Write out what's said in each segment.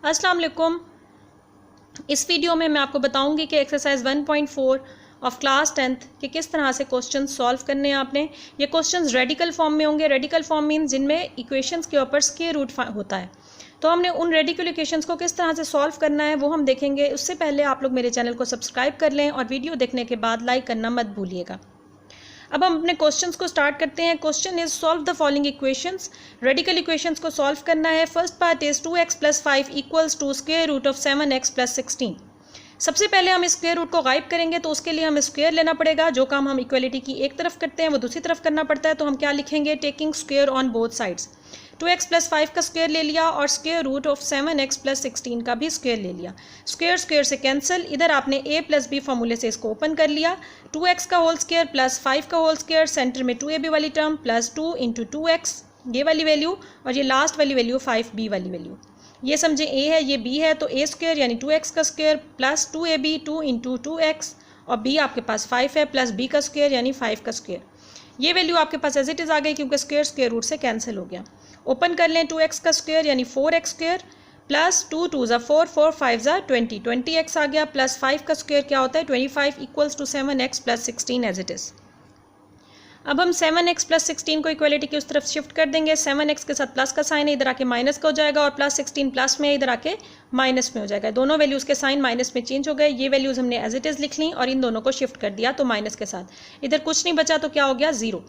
अस्सलाम वालेकुम। इस वीडियो में मैं आपको बताऊंगी कि एक्सरसाइज 1.4 ऑफ क्लास 10th के किस तरह से क्वेश्चन सॉल्व करने हैं आपने। ये क्वेश्चंस रेडिकल फॉर्म में होंगे। रेडिकल फॉर्म मीन जिनमें इक्वेशंस के ऊपर स्क्वायर रूट होता है। तो हमने उन रेडिकल इक्वेशंस को किस तरह से सॉल्व करना है वो हम देखेंगे। उससे पहले आप लोग मेरे चैनल को सब्सक्राइब कर लें और वीडियो देखने के बाद लाइक करना मत भूलिएगा। अब हम अपने क्वेश्चंस को स्टार्ट करते हैं। Question is solve the following equations. Radical equations को सॉल्व करना है। First part is 2x + 5 equals to square root of 7x + 16। सबसे पहले हम स्क्वायर रूट को गायब करेंगे, तो उसके लिए हमें स्क्वायर लेना पड़ेगा। जो काम हम इक्वलिटी की एक तरफ करते हैं वो दूसरी तरफ करना पड़ता है। तो हम क्या लिखेंगे, taking square on both sides. 2x + 5 का स्क्वायर ले लिया और स्क्वायर रूट ऑफ 7x + 16 का भी स्क्वायर ले लिया। स्क्वायर स्क्वायर से कैंसिल। इधर आपने a + b फॉर्मूले से इसको ओपन कर लिया। 2x का होल स्क्वायर प्लस 5 का होल स्क्वायर, सेंटर में 2ab वाली टर्म प्लस 2 × 2x ये वाली वैल्यू, और ये लास्ट वाली वैल्यू 5b वाली वैल्यू। ये समझे a है, ये b है, तो a स्क्वायर यानी 2x का स्क्वायर प्लस 2ab 2 × 2x, और b आपके पास 5 है प्लस b का स्क्वायर यानी 5 का स्क्वायर। ये वैल्यू आपके पास एज इट इज़ आ गई क्योंकि स्क्वायर स्क्वायर रूट से कैंसिल हो गया। ओपन कर लें। 2x का स्क्वायर यानी 4x स्क्वायर प्लस 2 × 2 = 4 4 × 5 = 20 20x आ गया, प्लस 5 का स्क्वायर क्या होता है 25 equals to 7x + 16 as it is. अब हम 7x + 16 को इक्वलिटी की उस तरफ शिफ्ट कर देंगे। 7x के साथ प्लस का साइन है, इधर आके माइनस का हो जाएगा, और प्लस 16 प्लस में इधर आके माइनस में हो जाएगा। दोनों वैल्यूज़ के साइन माइनस में चेंज हो गए। ये वैल्यूज़ हमने एज इट इज़ लिख ली और इन दोनों को शिफ्ट कर दिया तो माइनस के साथ। इधर कुछ नहीं बचा तो क्या हो गया, 0।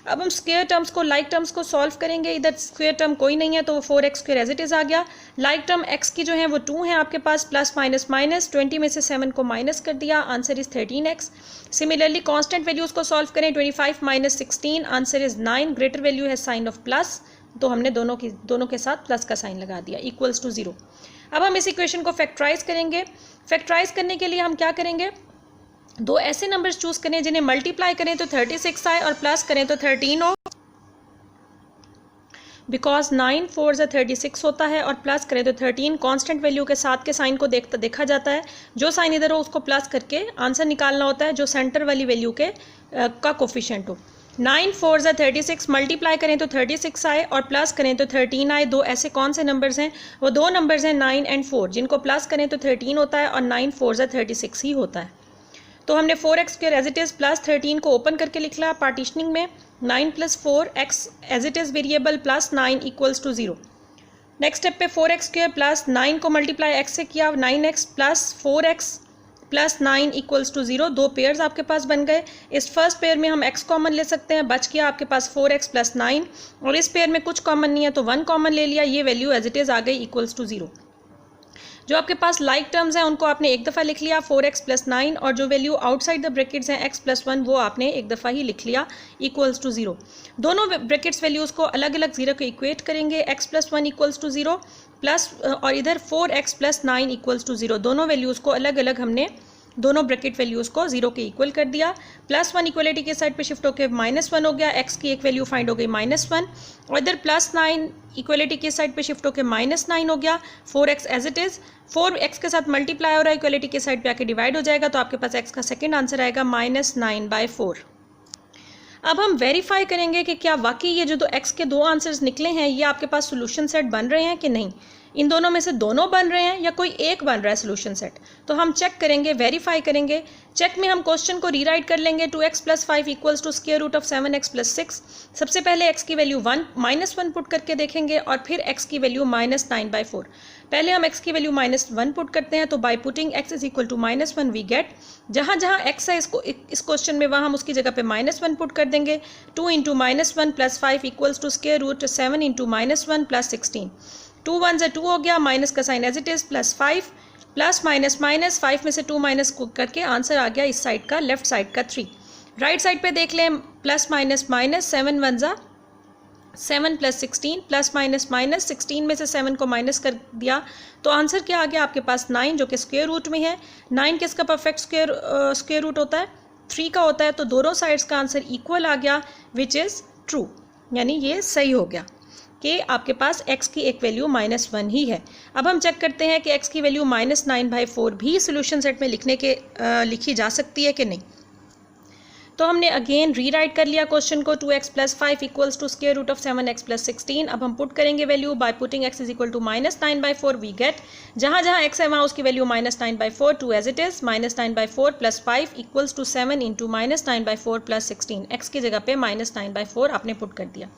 अब हम स्क्वायर टर्म्स को लाइक टर्म्स को सॉल्व करेंगे। इधर स्क्वायर टर्म कोई नहीं है तो 4x square as it is आ गया। लाइक टर्म x की जो है वो 2 है आपके पास, प्लस माइनस माइनस 20 में से 7 को माइनस कर दिया, answer is 13x। Similarly constant values को सॉल्व करें। 25 - 16 आंसर इज 9। ग्रेटर वैल्यू है साइन ऑफ प्लस, तो हमने दोनों के साथ प्लस का साइन लगा दिया, इक्वल्स टू 0। अब हम इस इक्वेशन को फैक्टराइज करेंगे। फैक्टराइज करने के लिए हम क्या करेंगे, दो ऐसे नंबर्स चूज करें जिन्हें मल्टीप्लाई करें तो 36 आए और प्लस करें तो 13 हो, बिकॉज 9 4 = 36 होता है और प्लस करें तो 13। कांस्टेंट वैल्यू के साथ के साइन को देखा जाता है। जो साइन इधर हो उसको प्लस करके आंसर निकालना होता है जो सेंटर वाली वैल्यू के का कोफिशिएंट हो। 9 4 = 36 मल्टीप्लाई करें तो 36 आए और प्लस करें तो 13 आए। दो ऐसे कौन से नंबर्स हैं, वो दो नंबर्स हैं 9 और 4, जिनको प्लस करें तो 13 होता है और 9 4 = 36 ही होता है। तो हमने 4x square as it is plus 13 को ओपन करके लिख लिया पार्टीशनिंग में। 9 + 4x as it is variable plus 9 equals to 0। Next step पे 4x स्क्वायर प्लस 9 को मल्टीप्लाई x से किया, 9x plus 4x plus 9 equals to 0। दो पेयर्स आपके पास बन गए। इस फर्स्ट पेयर में हम x कॉमन ले सकते हैं, बच गया आपके पास 4x + 9, और इस पेयर में कुछ कॉमन नहीं है तो 1 कॉमन ले लिया। ये वैल्यू एज इट इज़ आ गई इक्वल्स टू 0। जो आपके पास लाइक टर्म्स हैं उनको आपने एक दफ़ा लिख लिया 4x + 9, और जो वैल्यू आउटसाइड द ब्रैकेट्स हैं x + 1 वो आपने एक दफ़ा ही लिख लिया इक्वल्स टू 0। दोनों ब्रैकेट्स वैल्यूज़ को अलग अलग 0 को इक्वेट करेंगे। x + 1 इक्वल्स टू 0 प्लस, और इधर 4x + 9 इक्वल्स टू 0। दोनों वैल्यूज़ को अलग अलग हमने दोनों ब्रैकेट वैल्यूज़ को 0 के इक्वल कर दिया। +1 इक्वलिटी के साइड पे शिफ्ट होकर -1 हो गया। x की एक वैल्यू फाइंड हो गई -1, और इधर +9 इक्वलिटी के साइड पे शिफ्ट होकर -9 हो गया। 4x as it is 4x के साथ मल्टीप्लाई हो रहा है, इक्वलिटी के साइड पे आके डिवाइड हो जाएगा, तो आपके पास x का सेकेंड आंसर आएगा -9/4। अब हम वेरीफाई करेंगे कि क्या वाकई ये जो x के दो आंसर्स निकले हैं ये आपके पास सोल्यूशन सेट बन रहे हैं कि नहीं। इन दोनों में से दोनों बन रहे हैं या कोई एक बन रहा है सोल्यूशन सेट, तो हम चेक करेंगे, वेरीफाई करेंगे। चेक में हम क्वेश्चन को रीराइट कर लेंगे। 2x + 5 equals to square root of 7x + 6। सबसे पहले x की वैल्यू -1 पुट करके देखेंगे और फिर x की वैल्यू -9/4। पहले हम x की वैल्यू -1 पुट करते हैं, तो by putting x = -1 we get, जहाँ जहाँ x है इस क्वेश्चन में वहाँ हम उसकी जगह पे -1 पुट कर देंगे। 2 × -1 + 5 इक्वल्स टू स्क्वायर रूट 7 × -1 + 16। 2 1 = 2 हो गया, माइनस का sign as it is, plus 5 plus minus minus 5 में से 2 माइनस करके आंसर आ गया इस साइड का, लेफ्ट साइड का 3। राइट साइड पे देख लें, plus minus minus 7 1 = 7 + 16 plus minus minus 16 में से 7 को माइनस कर दिया, तो आंसर क्या आ गया आपके पास 9, जो कि स्क्वायर रूट में है। 9 किसका परफेक्ट स्क्वायर रूट होता है, 3 का होता है, तो दोनों साइड्स का आंसर इक्वल आ गया, विच इज़ ट्रू, यानी ये सही हो गया कि आपके पास x की एक वैल्यू -1 ही है। अब हम चेक करते हैं कि x की वैल्यू -9/4 भी सोल्यूशन सेट में लिखी जा सकती है कि नहीं। तो हमने अगेन रीराइट कर लिया क्वेश्चन को 2x + 5 equals to square root of 7x + 16। अब हम पुट करेंगे value by putting x is equal to -9/4 we get जहाँ जहाँ x है वहाँ उसकी value -9/4 2 as it is -9/4 + 5 equals to 7 into -9/4 + 16। x की जगह पे -9/4 आपने पुट कर दिया।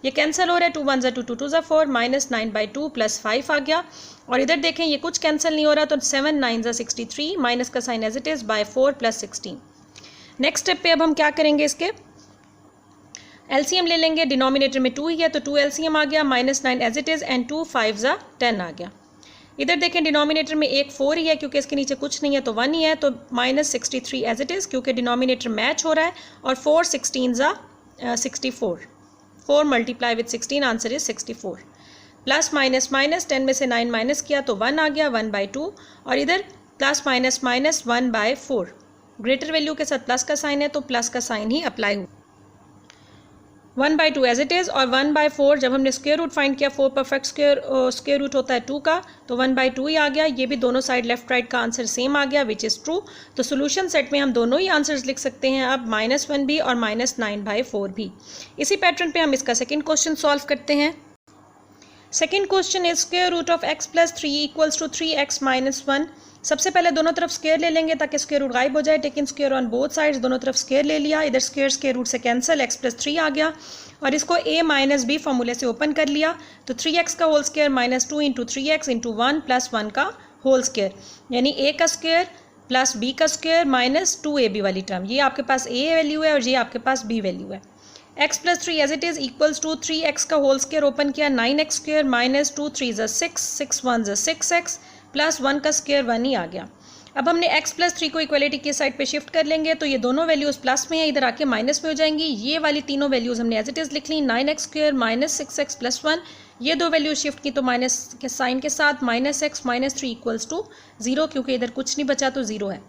ये कैंसिल हो रहा है, 2 1 2 2 2 4 -9/2 + 5 आ गया। और इधर देखें ये कुछ कैंसिल नहीं हो रहा, तो 7 9 63 माइनस का sign as it is by 4 + 16। Next step पे अब हम क्या करेंगे, इसके एलसीएम ले लेंगे। डिनोमिनेटर में 2 ही है तो 2 एलसीएम आ गया, -9 एज इट इज एंड 2 5 10 आ गया। इधर देखें डिनोमिनेटर में एक 4 ही है क्योंकि इसके नीचे कुछ नहीं है तो 1 ही है, तो -63 एज इट इज़ क्योंकि डिनोमिनेटर मैच हो रहा है। और 4 16 64, 4 × with 16 answer is 64। Plus minus minus 10 में से 9 माइनस किया तो 1 आ गया, 1/2। और इधर plus minus minus 1/4, greater value के साथ प्लस का साइन है तो प्लस का साइन ही अप्लाई हो। 1/2 एज इट इज़ और 1/4 जब हमने स्क्वायर रूट फाइंड किया, 4 परफेक्ट स्क्वायर रूट होता है 2 का, तो 1/2 ही आ गया। ये भी दोनों साइड लेफ्ट राइट का आंसर सेम आ गया विच इज़ ट्रू। तो सोल्यूशन सेट में हम दोनों ही आंसर्स लिख सकते हैं अब, -1 भी और -9/4 भी। इसी पैटर्न पे हम इसका सेकेंड क्वेश्चन सॉल्व करते हैं। Second question is square root of x + 3 equals to 3x - 1। सबसे पहले दोनों तरफ स्क्वायर ले लेंगे ताकि स्क्वायर रूट गायब हो जाए। Taking square on both sides, दोनों तरफ स्क्वायर ले लिया। इधर स्क्वायर रूट से कैंसिल, x + 3 आ गया। और इसको a - b फॉर्मूले से ओपन कर लिया तो 3x का होल स्क्वायर -2 × 3x × 1 + 1 का होल स्क्वायर, यानी a का स्क्वायर प्लस b का स्क्वायर -2ab वाली टर्म। ये आपके पास a वैल्यू है और ये आपके पास b वैल्यू है। x + 3 as it is equals to 3x का होल स्क्वायर ओपन किया, 9x स्क्वायर -2 3 6 6 1 6x प्लस 1 का स्क्वायर 1 ही आ गया। अब हमने x + 3 को इक्वलिटी की साइड पे शिफ्ट कर लेंगे तो ये दोनों वैल्यूज़ प्लस में है, इधर आके माइनस में हो जाएंगी। ये वाली तीनों वैल्यूज़ हमने एज इट इज़ लिख ली, 9x स्क्वायर -6x + 1, ये दो वैल्यूज शिफ्ट की तो माइनस के साइन के साथ -x -3 इक्वल्स टू 0, क्योंकि इधर कुछ नहीं बचा तो 0 है।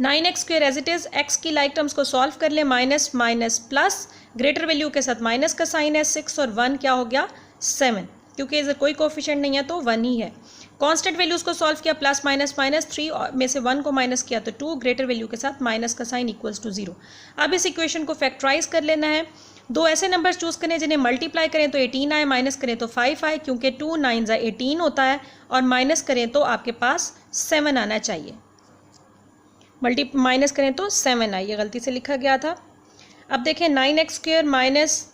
9x square as it is, x की लाइक टर्म्स को सॉल्व कर ले, minus minus plus, greater value के साथ माइनस का साइन है, 6 और 1 क्या हो गया 7, क्योंकि इधर कोई कोफिशिएंट नहीं है तो 1 ही है। कांस्टेंट वैल्यूज़ को सॉल्व किया, प्लस माइनस माइनस 3 में से 1 को माइनस किया तो 2, ग्रेटर वैल्यू के साथ माइनस का साइन इक्वल्स टू 0। अब इस इक्वेशन को फैक्टराइज कर लेना है। दो ऐसे नंबर्स चूज़ करें जिन्हें मल्टीप्लाई करें तो 18 आए, माइनस करें तो 5 आए, क्योंकि 2 9 18 होता है और माइनस करें तो आपके पास 7 आना चाहिए। माइनस करें तो 7 आए, ये गलती से लिखा गया था। अब देखें 9x स्क्वायर माइनस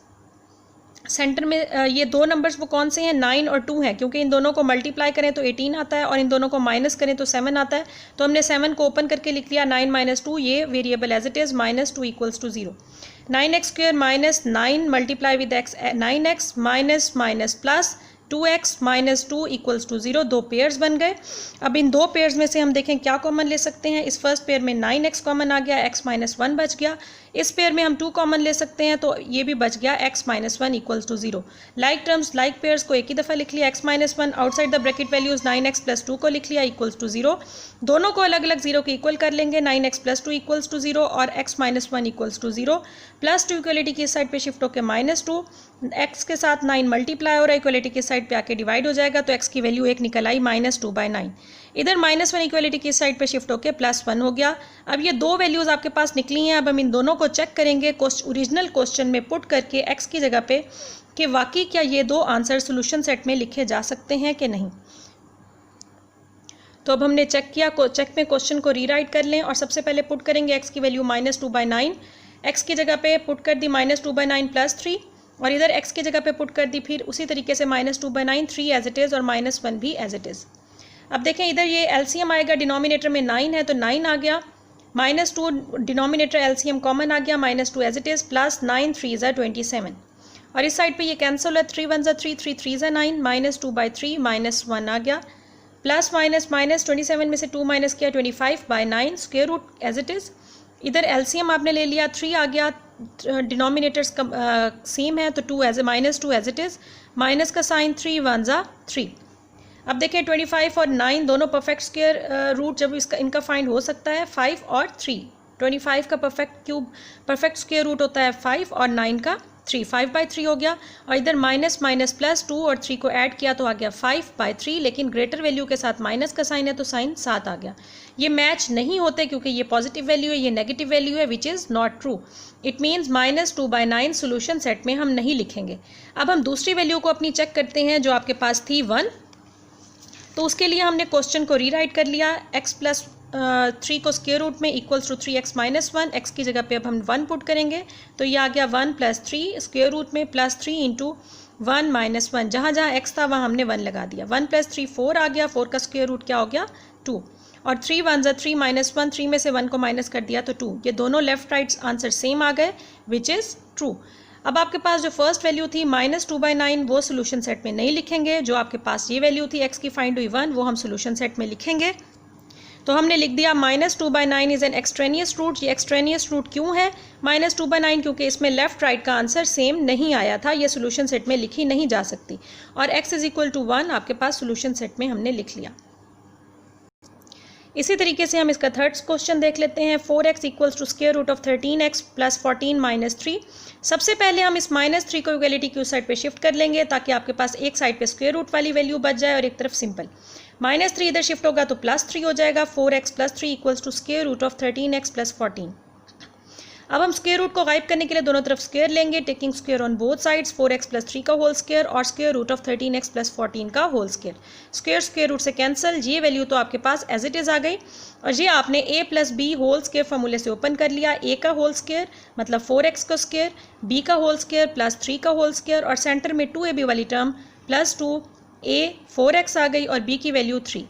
सेंटर में ये दो नंबर्स वो कौन से हैं, 9 और 2 हैं, क्योंकि इन दोनों को मल्टीप्लाई करें तो 18 आता है और इन दोनों को माइनस करें तो 7 आता है। तो हमने 7 को ओपन करके लिख लिया, 9 - 2, ये variable as it is, -2 equals to 0। 9x square -9 multiply with x 9x minus minus plus 2x -2 equals to 0, दो पेयर्स बन गए। अब इन दो पेयर्स में से हम देखें क्या कॉमन ले सकते हैं। इस फर्स्ट पेयर में 9x कॉमन आ गया, x - 1 बच गया। इस पेयर में हम 2 कॉमन ले सकते हैं तो ये भी बच गया, x - 1 equals to 0। Like terms like pairs को एक ही दफ़ा लिख लिया, x - 1 outside the bracket values 9x + 2 को लिख लिया इक्वल्स टू 0। दोनों को अलग अलग 0 के इक्वल कर लेंगे, 9x + 2 इक्वल्स टू 0 और x - 1 इक्वल्स टू 0। +2 इक्वलिटी की साइड पे शिफ्ट होकर -2, x के साथ 9 मल्टीप्लाई हो रहा है, इक्वलिटी की साइड पे आके डिवाइड हो जाएगा तो x की वैल्यू 1 निकल आई, -2/9। इधर -1 इक्वलिटी की साइड पे शिफ्ट होकर +1 हो गया। अब ये दो वैल्यूज़ आपके पास निकली हैं। अब हम इन दोनों को चेक करेंगे ओरिजिनल क्वेश्चन में पुट करके x की जगह पे कि वाकई क्या ये दो आंसर सोल्यूशन सेट में लिखे जा सकते हैं कि नहीं। तो अब हमने चेक किया, चेक में क्वेश्चन को रीराइट कर लें और सबसे पहले पुट करेंगे x की वैल्यू -2/9, x की जगह पे पुट कर दी -2/9 + 3 और इधर x की जगह पे पुट कर दी फिर उसी तरीके से -2/9, 3 एज इट इज़ और -1 भी एज इट इज़। अब देखें इधर ये एलसीएम आएगा, डिनोमिनेटर में 9 है तो 9 आ गया, -2 डिनोमिनेटर एलसीएम कॉमन आ गया, -2 एज इट इज़ प्लस 9 3 27 और इस साइड पे ये कैंसिल है, 3 1 3 3 3 9, -2/3 -1 आ गया, प्लस माइनस माइनस 27 में से 2 माइनस किया 25/9 square root as it is. इधर एलसीएम आपने ले लिया, 3 आ गया, डिनोमिनेटर्स सेम है तो 2 एज इट इज़, माइनस का साइन 3 1 3। अब देखें 25 और 9 दोनों परफेक्ट स्क्वायर रूट जब इनका फाइंड हो सकता है 5 और 3। 25 का परफेक्ट स्क्वायर रूट होता है 5 और 9 का 3, 5/3 हो गया। और इधर माइनस माइनस प्लस 2 और 3 को ऐड किया तो आ गया 5/3, लेकिन ग्रेटर वैल्यू के साथ माइनस का साइन है तो साइन 7 आ गया। ये मैच नहीं होते क्योंकि ये पॉजिटिव वैल्यू है, ये नेगेटिव वैल्यू है, which is not true. It means -2/9 solution set में हम नहीं लिखेंगे। अब हम दूसरी वैल्यू को अपनी चेक करते हैं जो आपके पास थी 1। तो उसके लिए हमने क्वेश्चन को रीराइट कर लिया। x + 3 को स्क्वायर रूट में इक्वल्स टू 3x - 1, x की जगह पे अब हम 1 पुट करेंगे तो ये आ गया 1 + 3 स्क्वायर रूट में +3 × 1 - 1, जहाँ जहाँ x था वहाँ हमने 1 लगा दिया। 1 + 3 4 आ गया, 4 का स्क्वायर रूट क्या हो गया 2, और 3 1 = 3 -1, 3 में से 1 को माइनस कर दिया तो 2। ये दोनों लेफ्ट राइट आंसर सेम आ गए, विच इज़ ट्रू। अब आपके पास जो फर्स्ट वैल्यू थी -2/9 वो सोल्यूशन सेट में नहीं लिखेंगे। जो आपके पास ये वैल्यू थी x की फाइंड हुई 1, वो हम सोल्यूशन सेट में लिखेंगे। तो हमने लिख दिया -2/9 इज़ एन एक्सट्रेनियस रूट। ये एक्सट्रेनियस रूट क्यों है -2/9? क्योंकि इसमें लेफ्ट राइट का आंसर सेम नहीं आया था, ये सोल्यूशन सेट में लिखी नहीं जा सकती। और x = 1 आपके पास सोल्यूशन सेट में हमने लिख लिया। इसी तरीके से हम इसका थर्ड क्वेश्चन देख लेते हैं। 4x = √13x + 14 - 3। सबसे पहले हम इस -3 को इक्वलिटी की उस साइड पे शिफ्ट कर लेंगे ताकि आपके पास एक साइड पे स्क्वायर रूट वाली वैल्यू बच जाए और एक तरफ सिंपल। -3 इधर शिफ्ट होगा तो +3 हो जाएगा। 4x + 3 = √13x + 14। अब हम स्क्वायर रूट को गायब करने के लिए दोनों तरफ स्क्वायर लेंगे, taking square on both sides. 4x + 3 का होल स्क्वायर और √13x + 14 का whole square. Square square root से कैंसिल, ये वैल्यू तो आपके पास एज इट इज़ आ गई। और ये आपने a + b होल स्क्वायर फार्मूले से ओपन कर लिया। a का होल स्क्वायर मतलब 4x का स्क्वायर, b का होल स्क्वायर +3 का होल स्क्वायर, और सेंटर में 2ab वाली टर्म +2a 4x आ गई और b की वैल्यू 3।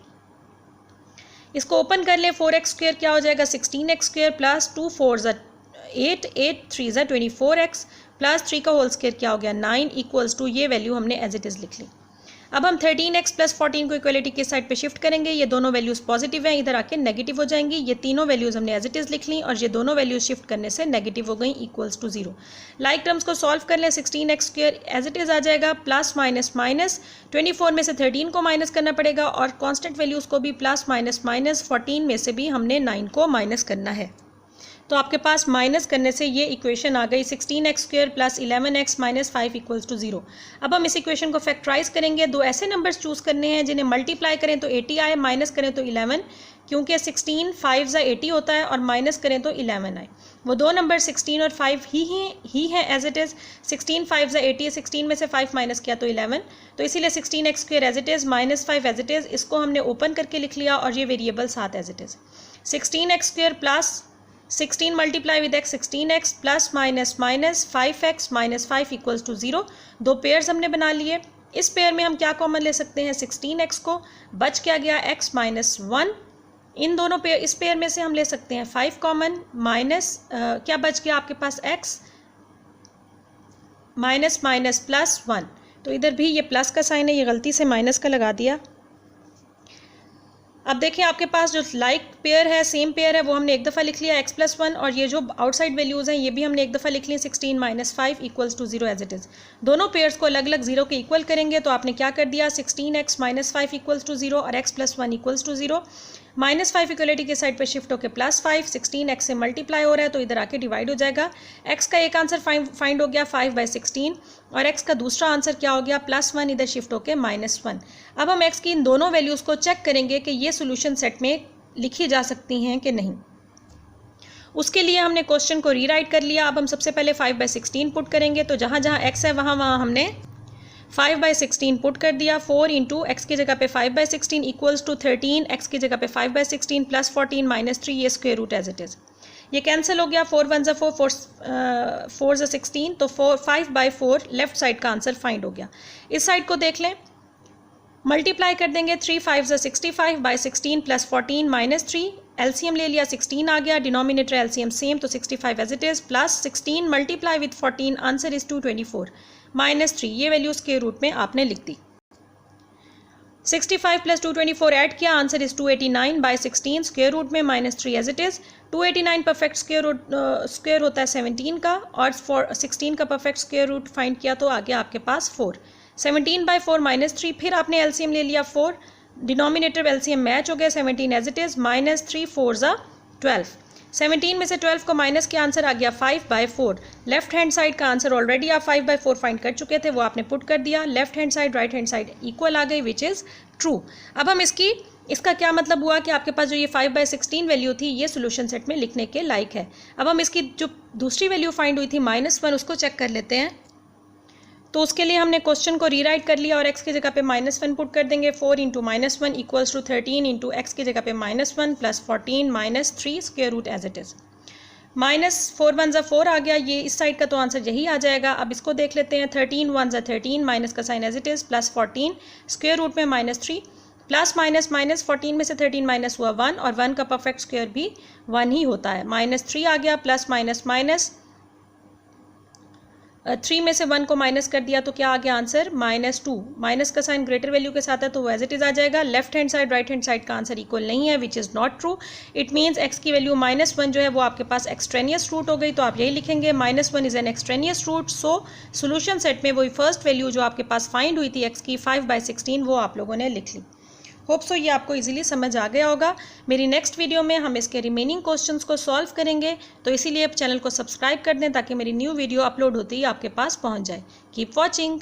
इसको ओपन कर लें, 4x² क्या हो जाएगा 16x² + 2 4 8 8 3 24x + 3 का होल स्क्वायर क्या हो गया 9 = ये वैल्यू हमने एज इट इज़ लिख ली। अब हम 13x + 14 को इक्वलिटी के साइड पे शिफ्ट करेंगे। ये दोनों वैल्यूज़ पॉजिटिव हैं, इधर आके नेगेटिव हो जाएंगी। ये तीनों वैल्यूज़ हमने एज इट इज़ लिख ली और ये दोनों वैल्यूज़ शिफ्ट करने से नेगेटिव हो गई, = 0। लाइक टर्म्स को सॉल्व कर लें, 16x² एज इट इज़ आ जाएगा, प्लस माइनस माइनस 24 में से 13 को माइनस करना पड़ेगा और कॉन्स्टेंट वैल्यूज़ को भी प्लस माइनस माइनस 14 में से भी हमने 9 को माइनस करना है। तो आपके पास माइनस करने से ये इक्वेशन आ गई 16x² + 11x - 5 = 0। अब हम इस इक्वेशन को फैक्टराइज करेंगे। दो ऐसे नंबर्स चूज़ करने हैं जिन्हें मल्टीप्लाई करें तो 80 आए, माइनस करें तो 11, क्योंकि 16 5 × 80 होता है और माइनस करें तो 11 आए। वो दो नंबर 16 और 5 ही हैं एज इट इज़। 16 5 × 80 है, 16 में से 5 माइनस किया तो 11, तो इसीलिए 16x² as it is -5 as it is. इसको हमने ओपन करके लिख लिया और ये वेरिएबल साथ as it is. 16x² + 16 multiply with x 16x plus minus minus 5x - 5 = 0। दो पेयर्स हमने बना लिए। इस पेयर में हम क्या कॉमन ले सकते हैं 16x को, बच क्या गया x - 1। इन दोनों पेयर, इस पेयर में से हम ले सकते हैं 5 कॉमन, माइनस क्या बच गया आपके पास x माइनस माइनस +1। तो इधर भी ये प्लस का साइन है, ये गलती से माइनस का लगा दिया। अब देखिए आपके पास जो लाइक पेयर है, सेम पेयर है, वो हमने एक दफ़ा लिख लिया x + 1, और ये जो आउटसाइड वैल्यूज़ हैं ये भी हमने एक दफ़ा लिख ली 16 - 5 = 0 एज इट इज़। दोनों पेयर्स को अलग अलग 0 के इक्वल करेंगे तो आपने क्या कर दिया 16x - 5 = 0 और x + 1 = 0। -5 इक्वलिटी के साइड पे शिफ्ट होकर +5, 16x से मल्टीप्लाई हो रहा है तो इधर आके डिवाइड हो जाएगा। x का एक आंसर फाइंड हो गया 5/16 और x का दूसरा आंसर क्या हो गया +1, इधर शिफ्ट होकर -1। अब हम x की इन दोनों वैल्यूज़ को चेक करेंगे कि ये सोल्यूशन सेट में लिखी जा सकती हैं कि नहीं। उसके लिए हमने क्वेश्चन को रीराइट कर लिया। अब हम सबसे पहले 5/16 पुट करेंगे, तो जहाँ जहाँ x है वहाँ वहाँ हमने 5/16 पुट कर दिया। 4 × x की जगह पे 5/16 = 13, x की जगह पे 5/16 + 14 - 3, ये square root as it is. ये कैंसिल हो गया, 4 1 = 4, 4 × 16, तो 5/4 लेफ्ट साइड का आंसर फाइंड हो गया। इस साइड को देख लें, मल्टीप्लाई कर देंगे, 3 5 = 65 / 16 + 14 - 3, एलसीएम ले लिया 16 आ गया, डिनोमिनेटर एलसीएम सेम तो 65 as it is, plus 16 multiply with 14, answer is 224 - 3, ये वैल्यू स्क्वायर रूट में आपने लिख दी। 65 + 224 ऐड किया, आंसर इज़ 289 / 16, स्क्वायर रूट में -3 as it is. 289 perfect square होता है 17 का, और 16 का परफेक्ट स्क्वायर रूट फाइंड किया तो आ गया आपके पास 4। 17/4 -3, फिर आपने एलसीएम ले लिया 4, डिनोमिनेटर एलसीएम मैच हो गया, 17 एज इट इज़, -3 4 = 12। 17 में से 12 को माइनस के आंसर आ गया 5/4। लेफ्ट हैंड साइड का आंसर ऑलरेडी आप 5/4 फाइंड कर चुके थे, वो आपने पुट कर दिया। Left hand side right hand side equal आ गई, विच इज़ ट्रू। अब हम इसका क्या मतलब हुआ कि आपके पास जो ये 5/16 वैल्यू थी ये सोल्यूशन सेट में लिखने के लायक है। अब हम इसकी जो दूसरी वैल्यू फाइंड हुई थी -1, उसको चेक कर लेते हैं। तो उसके लिए हमने क्वेश्चन को रीराइट कर लिया और x की जगह पे -1 पुट कर देंगे। 4 × -1 इक्वल्स टू 13 इंटू x की जगह पे -1 plus 14 -3 square root as it is. -4 1 ज़ा 4 आ गया, ये इस साइड का तो आंसर यही आ जाएगा। अब इसको देख लेते हैं। 13 1 ज़ा 13, माइनस का sign as it is, plus 14 square root में -3, प्लस माइनस माइनस 14 में से 13 माइनस हुआ 1 और 1 का परफेक्ट स्क्वायर भी 1 ही होता है। -3 आ गया, प्लस माइनस माइनस 3 में से 1 को माइनस कर दिया तो क्या आ गया आंसर -2। माइनस का साइन ग्रेटर वैल्यू के साथ है तो वो एज इट इज़ आ जाएगा। Left hand side right hand side का आंसर इक्वल नहीं है, which is not true. It means x की वैल्यू -1 जो है वो आपके पास एक्सट्रेनियस रूट हो गई, तो आप यही लिखेंगे -1 is an extraneous root. So solution set में वही फर्स्ट वैल्यू जो आपके पास फाइंड हुई थी x की 5/16 वो आप लोगों ने लिख ली। होप सो ये आपको इजीली समझ आ गया होगा। मेरी नेक्स्ट वीडियो में हम इसके रिमेनिंग क्वेश्चंस को सॉल्व करेंगे, तो इसीलिए आप चैनल को सब्सक्राइब कर दें ताकि मेरी न्यू वीडियो अपलोड होते ही आपके पास पहुंच जाए। Keep watching.